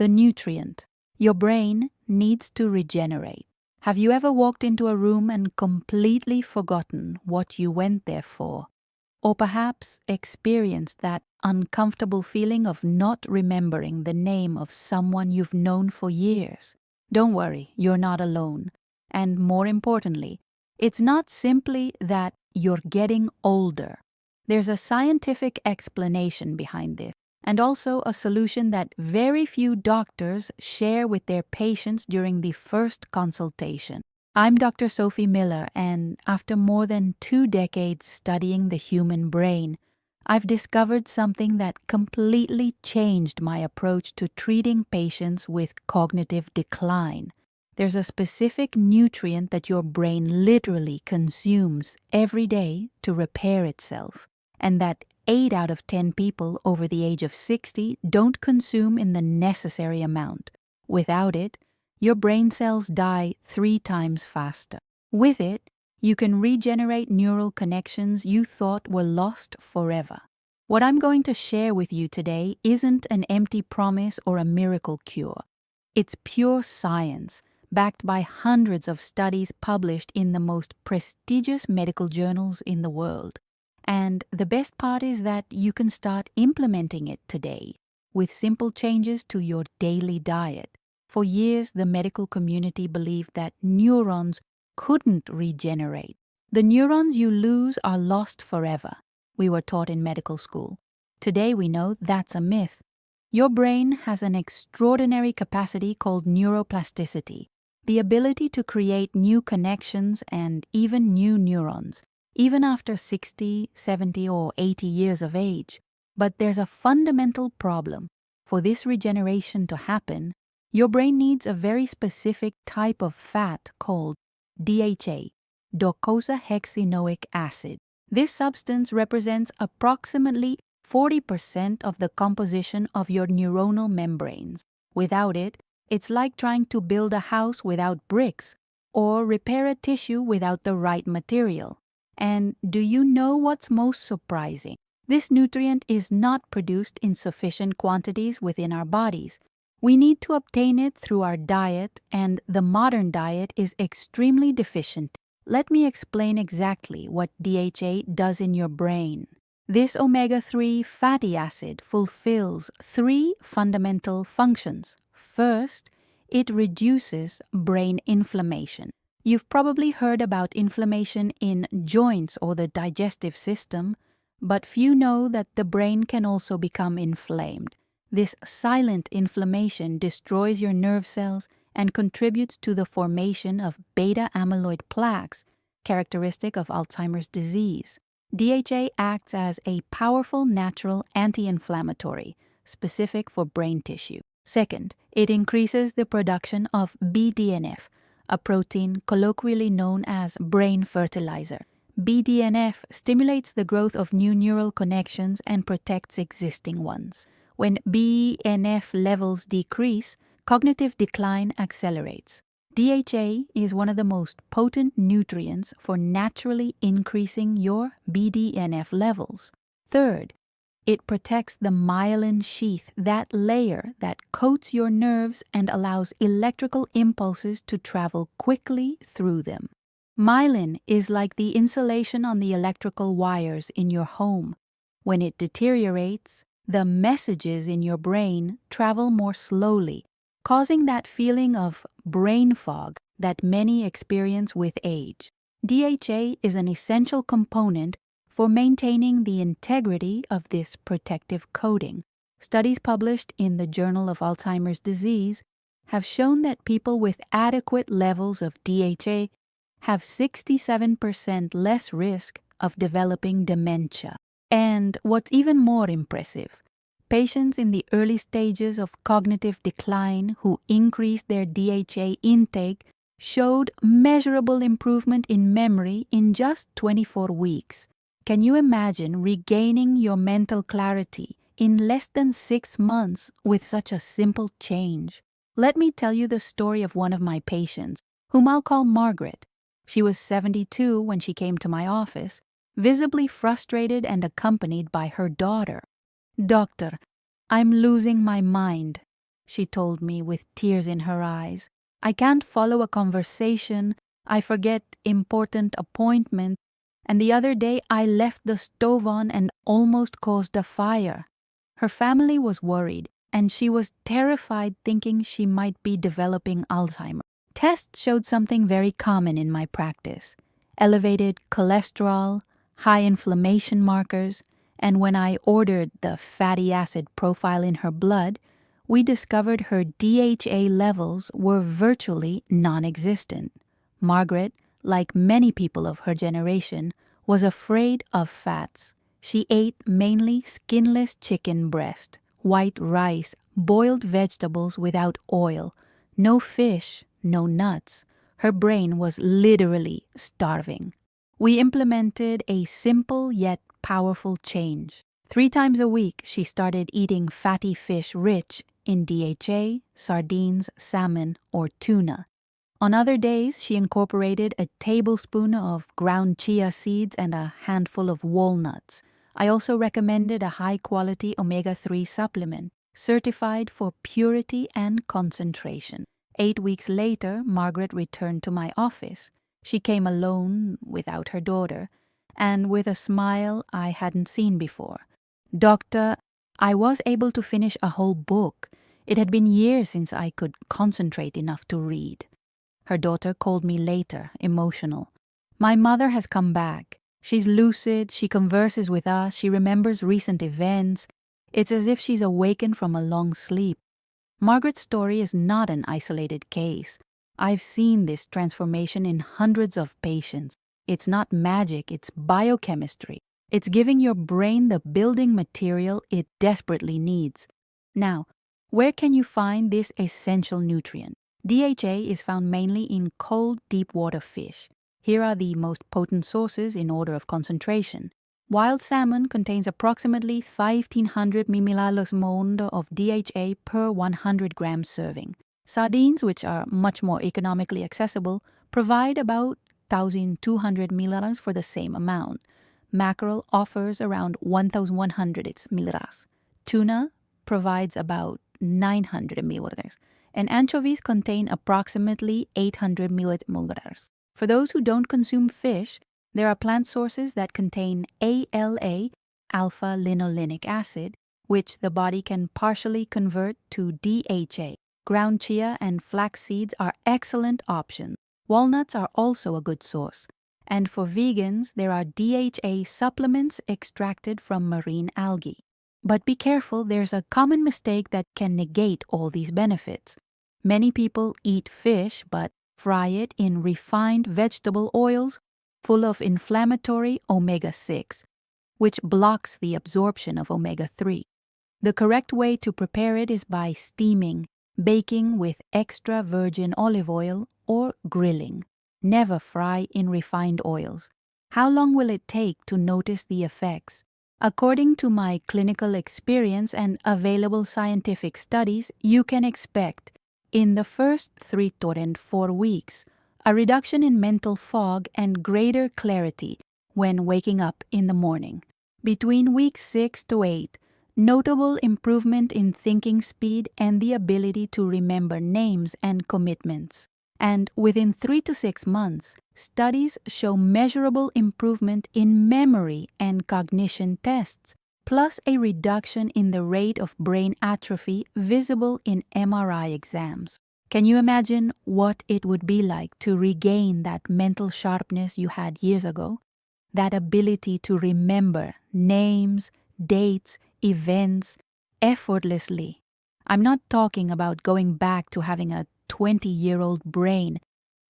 the nutrient. Your brain needs to regenerate. Have you ever walked into a room and completely forgotten what you went there for? Or perhaps experienced that uncomfortable feeling of not remembering the name of someone you've known for years? Don't worry, you're not alone. And more importantly, it's not simply that you're getting older. There's a scientific explanation behind this, and also a solution that very few doctors share with their patients during the first consultation. I'm Dr. Sophie Miller, and after more than 2 decades studying the human brain, I've discovered something that completely changed my approach to treating patients with cognitive decline. There's a specific nutrient that your brain literally consumes every day to repair itself, and that 8 out of 10 people over the age of 60 don't consume in the necessary amount. Without it, your brain cells die 3 times faster. With it, you can regenerate neural connections you thought were lost forever. What I'm going to share with you today isn't an empty promise or a miracle cure. It's pure science, backed by hundreds of studies published in the most prestigious medical journals in the world. And the best part is that you can start implementing it today with simple changes to your daily diet. For years, the medical community believed that neurons couldn't regenerate. The neurons you lose are lost forever, we were taught in medical school. Today we know that's a myth. Your brain has an extraordinary capacity called neuroplasticity, the ability to create new connections and even new neurons, even after 60, 70, or 80 years of age. But there's a fundamental problem. For this regeneration to happen, your brain needs a very specific type of fat called DHA, docosahexaenoic acid. This substance represents approximately 40% of the composition of your neuronal membranes. Without it, it's like trying to build a house without bricks or repair a tissue without the right material. And do you know what's most surprising? This nutrient is not produced in sufficient quantities within our bodies. We need to obtain it through our diet, and the modern diet is extremely deficient. Let me explain exactly what DHA does in your brain. This omega-3 fatty acid fulfills 3 fundamental functions. First, it reduces brain inflammation. You've probably heard about inflammation in joints or the digestive system, but few know that the brain can also become inflamed. This silent inflammation destroys your nerve cells and contributes to the formation of beta-amyloid plaques, characteristic of Alzheimer's disease. DHA acts as a powerful natural anti-inflammatory, specific for brain tissue. Second, it increases the production of BDNF, a protein colloquially known as brain fertilizer. BDNF stimulates the growth of new neural connections and protects existing ones. When BDNF levels decrease, cognitive decline accelerates. DHA is one of the most potent nutrients for naturally increasing your BDNF levels. Third, it protects the myelin sheath, that layer that coats your nerves and allows electrical impulses to travel quickly through them. Myelin is like the insulation on the electrical wires in your home. When it deteriorates, the messages in your brain travel more slowly, causing that feeling of brain fog that many experience with age. DHA is an essential component for maintaining the integrity of this protective coating. Studies published in the Journal of Alzheimer's Disease have shown that people with adequate levels of DHA have 67% less risk of developing dementia. And what's even more impressive, patients in the early stages of cognitive decline who increased their DHA intake showed measurable improvement in memory in just 24 weeks. Can you imagine regaining your mental clarity in less than 6 months with such a simple change? Let me tell you the story of one of my patients, whom I'll call Margaret. She was 72 when she came to my office, visibly frustrated and accompanied by her daughter. "Doctor, I'm losing my mind," she told me with tears in her eyes. I can't follow a conversation, I forget important appointments, and the other day I left the stove on and almost caused a fire. Her family was worried, and she was terrified thinking she might be developing Alzheimer. Tests showed something very common in my practice: elevated cholesterol, high inflammation markers, and when I ordered the fatty acid profile in her blood, we discovered her DHA levels were virtually non-existent. Margaret, like many people of her generation, was afraid of fats. She ate mainly skinless chicken breast, white rice, boiled vegetables without oil, no fish, no nuts. Her brain was literally starving. We implemented a simple yet powerful change. 3 times a week, she started eating fatty fish rich in DHA, sardines, salmon, or tuna. On other days, she incorporated a tablespoon of ground chia seeds and a handful of walnuts. I also recommended a high-quality omega-3 supplement, certified for purity and concentration. 8 weeks later, Margaret returned to my office. She came alone, without her daughter, and with a smile I hadn't seen before. "Doctor, I was able to finish a whole book. It had been years since I could concentrate enough to read." Her daughter called me later, emotional. "My mother has come back. She's lucid, she converses with us, she remembers recent events. It's as if she's awakened from a long sleep." Margaret's story is not an isolated case. I've seen this transformation in hundreds of patients. It's not magic, it's biochemistry. It's giving your brain the building material it desperately needs. Now, where can you find this essential nutrient? DHA is found mainly in cold, deep-water fish. Here are the most potent sources in order of concentration. Wild salmon contains approximately 1,500 millimoles of DHA per 100 gram serving. Sardines, which are much more economically accessible, provide about 1,200 millimoles for the same amount. Mackerel offers around 1,100 millimoles. Tuna provides about 900 millimoles, and anchovies contain approximately 800 millimoles. For those who don't consume fish, there are plant sources that contain ALA, alpha-linolenic acid, which the body can partially convert to DHA. Ground chia and flax seeds are excellent options. Walnuts are also a good source. And for vegans, there are DHA supplements extracted from marine algae. But be careful, there's a common mistake that can negate all these benefits. Many people eat fish but fry it in refined vegetable oils full of inflammatory omega-6, which blocks the absorption of omega-3. The correct way to prepare it is by steaming, baking with extra virgin olive oil, or grilling. Never fry in refined oils. How long will it take to notice the effects? According to my clinical experience and available scientific studies, you can expect, in the first 3 to 4 weeks, a reduction in mental fog and greater clarity when waking up in the morning. Between weeks 6 to 8, notable improvement in thinking speed and the ability to remember names and commitments. And within 3 to 6 months, studies show measurable improvement in memory and cognition tests, plus a reduction in the rate of brain atrophy visible in MRI exams. Can you imagine what it would be like to regain that mental sharpness you had years ago? That ability to remember names, dates, events effortlessly. I'm not talking about going back to having a 20-year-old brain,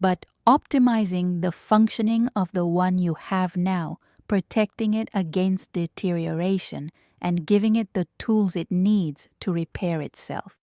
but optimizing the functioning of the one you have now, protecting it against deterioration, and giving it the tools it needs to repair itself.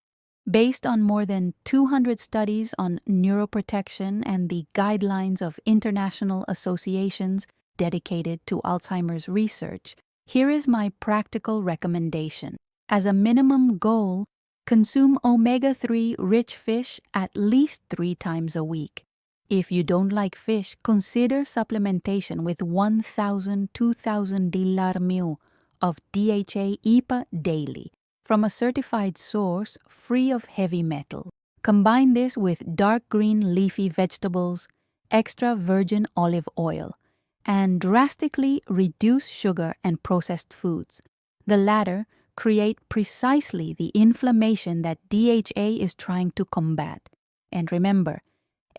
Based on more than 200 studies on neuroprotection and the guidelines of international associations dedicated to Alzheimer's research, here is my practical recommendation. As a minimum goal, consume omega-3 rich fish at least 3 times a week. If you don't like fish, consider supplementation with 1,000–2,000 dilar mu of DHA EPA daily. from a certified source free of heavy metal. Combine this with dark green leafy vegetables, extra virgin olive oil, and drastically reduce sugar and processed foods. The latter create precisely the inflammation that DHA is trying to combat. And remember,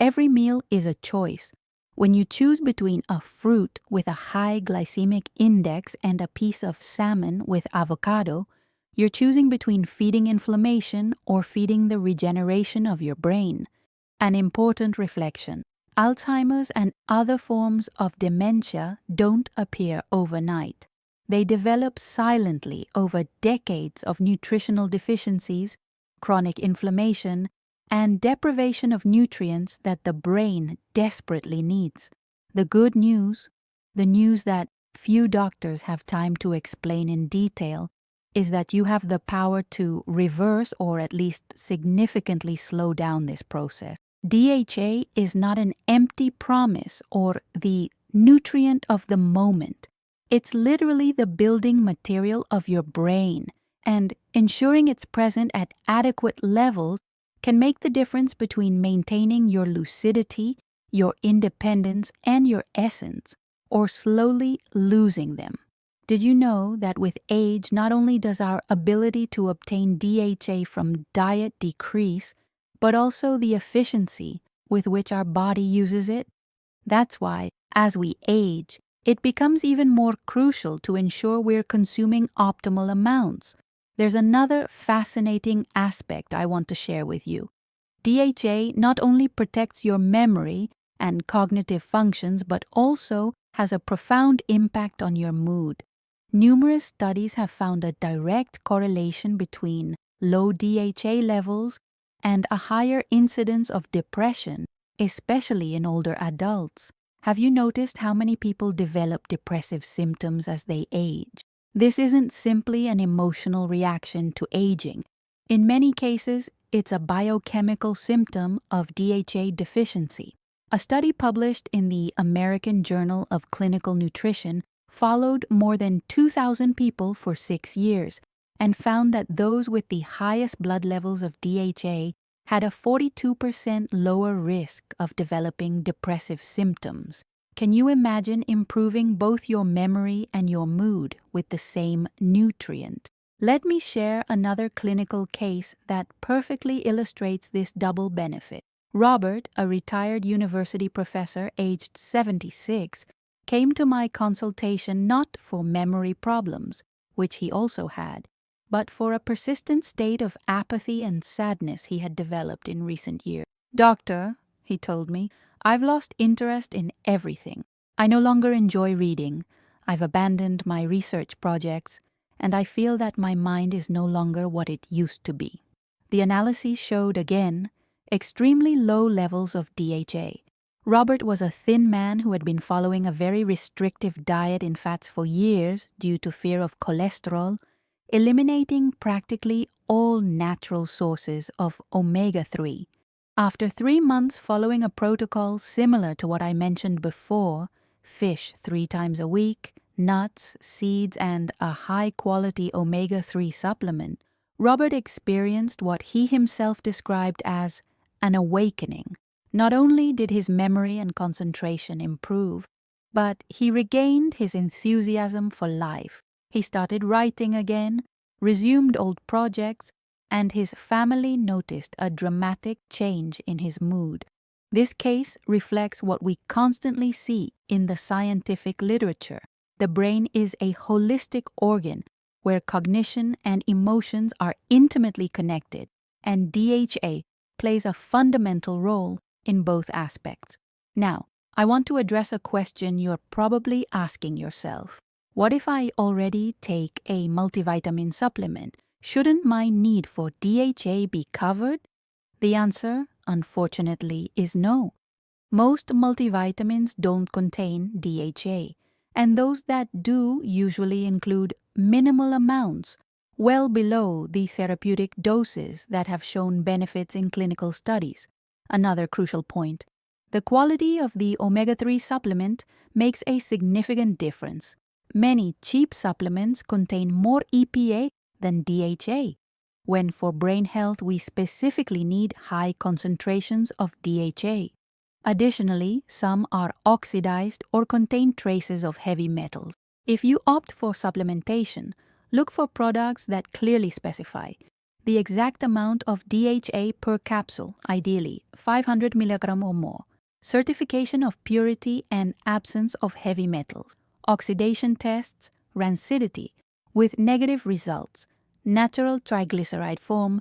every meal is a choice. When you choose between a fruit with a high glycemic index and a piece of salmon with avocado, you're choosing between feeding inflammation or feeding the regeneration of your brain. An important reflection: Alzheimer's and other forms of dementia don't appear overnight. They develop silently over decades of nutritional deficiencies, chronic inflammation, and deprivation of nutrients that the brain desperately needs. The good news, the news that few doctors have time to explain in detail, is that you have the power to reverse or at least significantly slow down this process. DHA is not an empty promise or the nutrient of the moment. It's literally the building material of your brain, and ensuring it's present at adequate levels can make the difference between maintaining your lucidity, your independence, and your essence, or slowly losing them. Did you know that with age, not only does our ability to obtain DHA from diet decrease, but also the efficiency with which our body uses it? That's why, as we age, it becomes even more crucial to ensure we're consuming optimal amounts. There's another fascinating aspect I want to share with you. DHA not only protects your memory and cognitive functions, but also has a profound impact on your mood. Numerous studies have found a direct correlation between low DHA levels and a higher incidence of depression, especially in older adults. Have you noticed how many people develop depressive symptoms as they age? This isn't simply an emotional reaction to aging. In many cases, it's a biochemical symptom of DHA deficiency. A study published in the American Journal of Clinical Nutrition followed more than 2,000 people for 6 years and found that those with the highest blood levels of DHA had a 42% lower risk of developing depressive symptoms. Can you imagine improving both your memory and your mood with the same nutrient? Let me share another clinical case that perfectly illustrates this double benefit. Robert, a retired university professor aged 76, came to my consultation not for memory problems, which he also had, but for a persistent state of apathy and sadness he had developed in recent years. "Doctor," he told me, "I've lost interest in everything. I no longer enjoy reading. I've abandoned my research projects, and I feel that my mind is no longer what it used to be." The analyses showed again extremely low levels of DHA. Robert was a thin man who had been following a very restrictive diet in fats for years due to fear of cholesterol, eliminating practically all natural sources of omega-3. After 3 months following a protocol similar to what I mentioned before, fish 3 times a week, nuts, seeds, and a high-quality omega-3 supplement, Robert experienced what he himself described as an awakening. Not only did his memory and concentration improve, but he regained his enthusiasm for life. He started writing again, resumed old projects, and his family noticed a dramatic change in his mood. This case reflects what we constantly see in the scientific literature. The brain is a holistic organ where cognition and emotions are intimately connected, and DHA plays a fundamental role in both aspects. Now, I want to address a question you're probably asking yourself. What if I already take a multivitamin supplement? Shouldn't my need for DHA be covered? The answer, unfortunately, is no. Most multivitamins don't contain DHA, and those that do usually include minimal amounts, well below the therapeutic doses that have shown benefits in clinical studies. Another crucial point: the quality of the omega-3 supplement makes a significant difference. Many cheap supplements contain more EPA than DHA, when for brain health we specifically need high concentrations of DHA. Additionally, some are oxidized or contain traces of heavy metals. If you opt for supplementation, look for products that clearly specify the exact amount of DHA per capsule, ideally 500 mg or more, certification of purity and absence of heavy metals, oxidation tests, rancidity, with negative results, natural triglyceride form,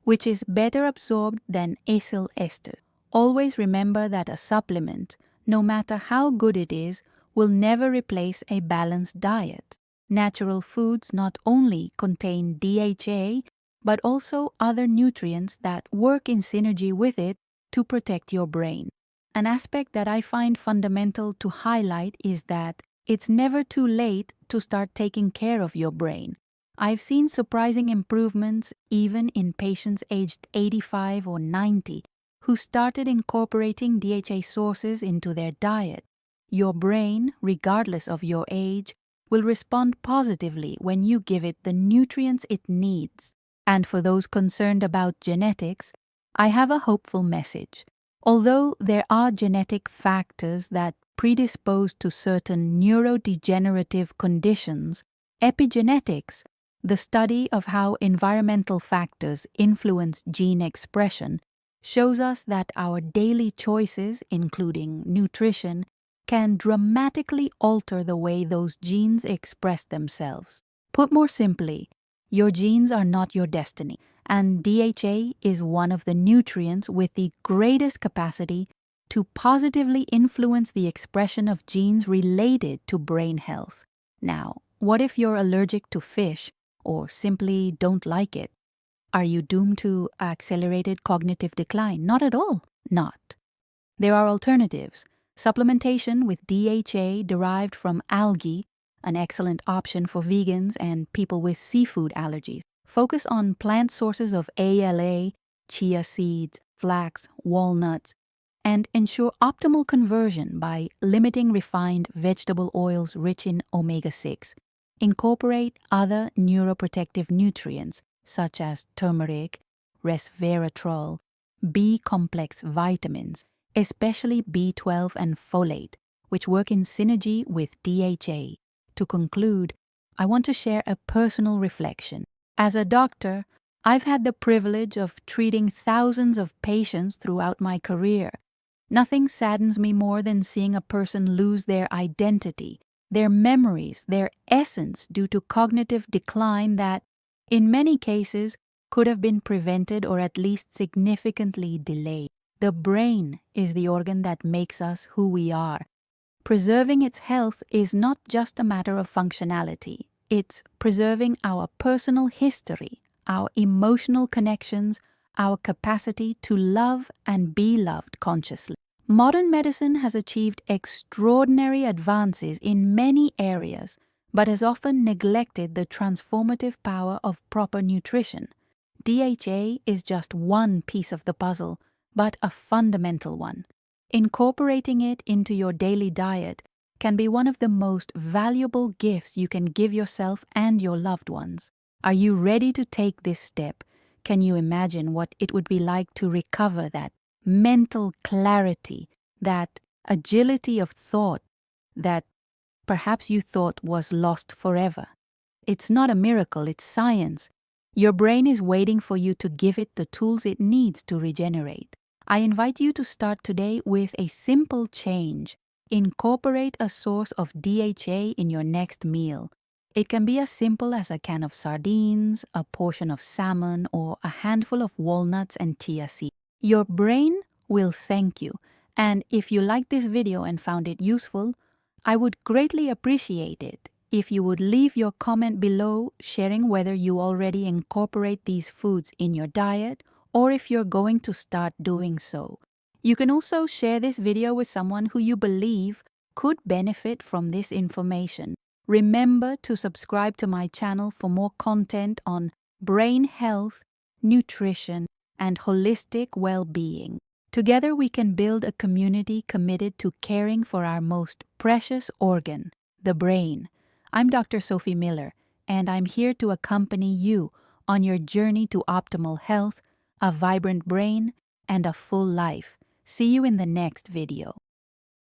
which is better absorbed than acyl esters. Always remember that a supplement, no matter how good it is, will never replace a balanced diet. Natural foods not only contain DHA, but also other nutrients that work in synergy with it to protect your brain. An aspect that I find fundamental to highlight is that it's never too late to start taking care of your brain. I've seen surprising improvements even in patients aged 85 or 90 who started incorporating DHA sources into their diet. Your brain, regardless of your age, will respond positively when you give it the nutrients it needs. And for those concerned about genetics, I have a hopeful message. Although there are genetic factors that predispose to certain neurodegenerative conditions, epigenetics, the study of how environmental factors influence gene expression, shows us that our daily choices, including nutrition, can dramatically alter the way those genes express themselves. Put more simply, your genes are not your destiny, and DHA is one of the nutrients with the greatest capacity to positively influence the expression of genes related to brain health. Now, what if you're allergic to fish or simply don't like it? Are you doomed to accelerated cognitive decline? Not at all. Not. There are alternatives. Supplementation with DHA derived from algae, an excellent option for vegans and people with seafood allergies. Focus on plant sources of ALA, chia seeds, flax, walnuts, and ensure optimal conversion by limiting refined vegetable oils rich in omega-6. Incorporate other neuroprotective nutrients such as turmeric, resveratrol, B-complex vitamins, especially B12 and folate, which work in synergy with DHA. To conclude, I want to share a personal reflection. As a doctor, I've had the privilege of treating thousands of patients throughout my career. Nothing saddens me more than seeing a person lose their identity, their memories, their essence due to cognitive decline that, in many cases, could have been prevented or at least significantly delayed. The brain is the organ that makes us who we are. Preserving its health is not just a matter of functionality. It's preserving our personal history, our emotional connections, our capacity to love and be loved consciously. Modern medicine has achieved extraordinary advances in many areas, but has often neglected the transformative power of proper nutrition. DHA is just one piece of the puzzle, but a fundamental one. Incorporating it into your daily diet can be one of the most valuable gifts you can give yourself and your loved ones. Are you ready to take this step? Can you imagine what it would be like to recover that mental clarity, that agility of thought that perhaps you thought was lost forever? It's not a miracle, it's science. Your brain is waiting for you to give it the tools it needs to regenerate. I invite you to start today with a simple change. Incorporate a source of DHA in your next meal. It can be as simple as a can of sardines, a portion of salmon, or a handful of walnuts and chia seeds. Your brain will thank you. And if you liked this video and found it useful, I would greatly appreciate it if you would leave your comment below sharing whether you already incorporate these foods in your diet or if you're going to start doing so. You can also share this video with someone who you believe could benefit from this information. Remember to subscribe to my channel for more content on brain health, nutrition, and holistic well-being. Together we can build a community committed to caring for our most precious organ, the brain. I'm Dr. Sophie Miller. and I'm here to accompany you on your journey to optimal health, a vibrant brain, and a full life. See you in the next video.